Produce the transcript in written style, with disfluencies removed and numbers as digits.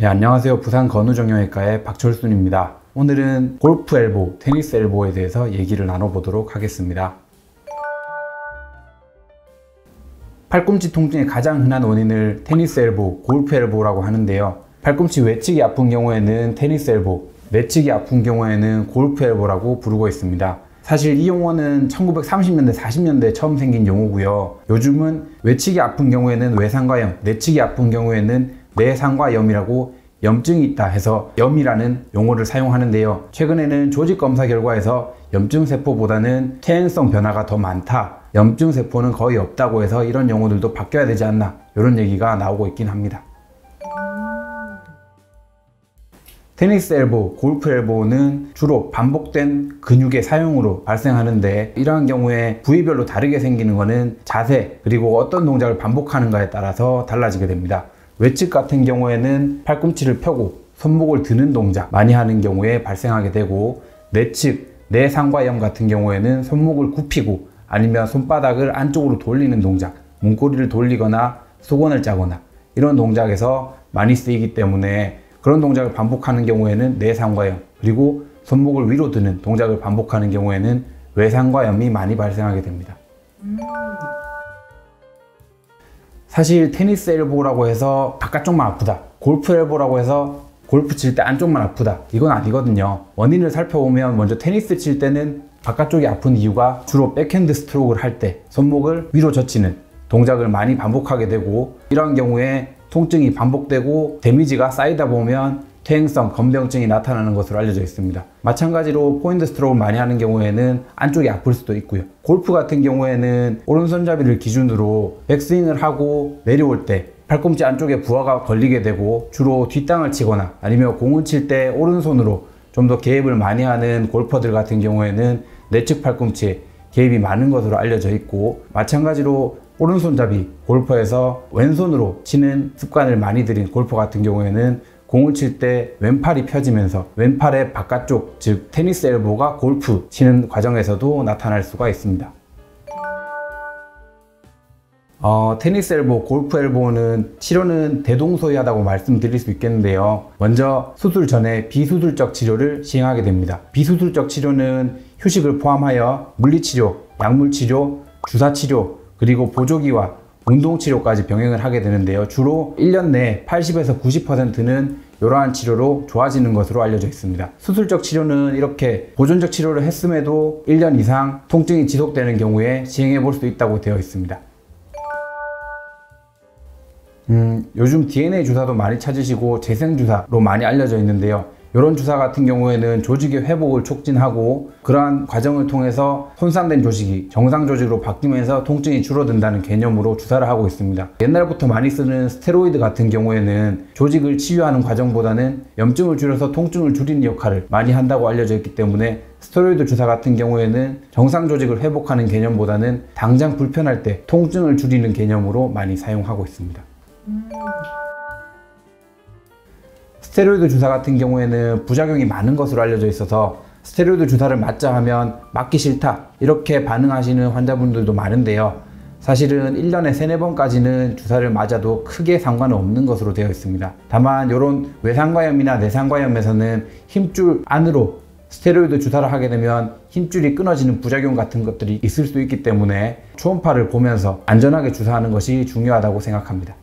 네, 안녕하세요. 부산 건우정형외과의 박철순입니다. 오늘은 골프 엘보, 테니스 엘보에 대해서 얘기를 나눠보도록 하겠습니다. 팔꿈치 통증의 가장 흔한 원인을 테니스 엘보, 골프 엘보라고 하는데요. 팔꿈치 외측이 아픈 경우에는 테니스 엘보, 내측이 아픈 경우에는 골프 엘보라고 부르고 있습니다. 사실 이 용어는 1930년대, 40년대에 처음 생긴 용어고요. 요즘은 외측이 아픈 경우에는 외상과염, 내측이 아픈 경우에는 내상과염이라고 염증이 있다 해서 염이라는 용어를 사용하는데요. 최근에는 조직검사 결과에서 염증세포보다는 퇴행성 변화가 더 많다, 염증세포는 거의 없다고 해서 이런 용어들도 바뀌어야 되지 않나, 이런 얘기가 나오고 있긴 합니다. 테니스 엘보, 골프 엘보는 주로 반복된 근육의 사용으로 발생하는데, 이러한 경우에 부위별로 다르게 생기는 것은 자세 그리고 어떤 동작을 반복하는가에 따라서 달라지게 됩니다. 외측 같은 경우에는 팔꿈치를 펴고 손목을 드는 동작 많이 하는 경우에 발생하게 되고, 내측, 내상과염 같은 경우에는 손목을 굽히고 아니면 손바닥을 안쪽으로 돌리는 동작, 문고리를 돌리거나 수건을 짜거나 이런 동작에서 많이 쓰이기 때문에 그런 동작을 반복하는 경우에는 내상과염, 그리고 손목을 위로 드는 동작을 반복하는 경우에는 외상과염이 많이 발생하게 됩니다. 사실 테니스 엘보라고 해서 바깥쪽만 아프다, 골프 엘보라고 해서 골프 칠 때 안쪽만 아프다, 이건 아니거든요. 원인을 살펴보면 먼저 테니스 칠 때는 바깥쪽이 아픈 이유가 주로 백핸드 스트로크를 할 때 손목을 위로 젖히는 동작을 많이 반복하게 되고, 이런 경우에 통증이 반복되고 데미지가 쌓이다 보면 퇴행성 건병증이 나타나는 것으로 알려져 있습니다. 마찬가지로 포핸드 스트로크를 많이 하는 경우에는 안쪽이 아플 수도 있고요. 골프 같은 경우에는 오른손잡이를 기준으로 백스윙을 하고 내려올 때 팔꿈치 안쪽에 부하가 걸리게 되고, 주로 뒷땅을 치거나 아니면 공을 칠 때 오른손으로 좀 더 개입을 많이 하는 골퍼들 같은 경우에는 내측 팔꿈치에 개입이 많은 것으로 알려져 있고, 마찬가지로 오른손잡이 골퍼에서 왼손으로 치는 습관을 많이 들인 골퍼 같은 경우에는 공을 칠 때 왼팔이 펴지면서 왼팔의 바깥쪽, 즉 테니스 엘보가 골프 치는 과정에서도 나타날 수가 있습니다. 테니스 엘보, 골프 엘보는 치료는 대동소이하다고 말씀드릴 수 있겠는데요. 먼저 수술 전에 비수술적 치료를 시행하게 됩니다. 비수술적 치료는 휴식을 포함하여 물리치료, 약물치료, 주사치료, 그리고 보조기와 운동치료까지 병행을 하게 되는데요. 주로 1년 내에 80에서 90%는 이러한 치료로 좋아지는 것으로 알려져 있습니다. 수술적 치료는 이렇게 보존적 치료를 했음에도 1년 이상 통증이 지속되는 경우에 시행해 볼 수 있다고 되어 있습니다. 요즘 DNA 주사도 많이 찾으시고 재생주사로 많이 알려져 있는데요. 이런 주사 같은 경우에는 조직의 회복을 촉진하고 그러한 과정을 통해서 손상된 조직이 정상 조직으로 바뀌면서 통증이 줄어든다는 개념으로 주사를 하고 있습니다. 옛날부터 많이 쓰는 스테로이드 같은 경우에는 조직을 치유하는 과정보다는 염증을 줄여서 통증을 줄이는 역할을 많이 한다고 알려져 있기 때문에 스테로이드 주사 같은 경우에는 정상 조직을 회복하는 개념보다는 당장 불편할 때 통증을 줄이는 개념으로 많이 사용하고 있습니다. 스테로이드 주사 같은 경우에는 부작용이 많은 것으로 알려져 있어서 스테로이드 주사를 맞자 하면 맞기 싫다, 이렇게 반응하시는 환자분들도 많은데요. 사실은 1년에 3-4번까지는 주사를 맞아도 크게 상관은 없는 것으로 되어 있습니다. 다만 이런 외상과염이나 내상과염에서는 힘줄 안으로 스테로이드 주사를 하게 되면 힘줄이 끊어지는 부작용 같은 것들이 있을 수 있기 때문에 초음파를 보면서 안전하게 주사하는 것이 중요하다고 생각합니다.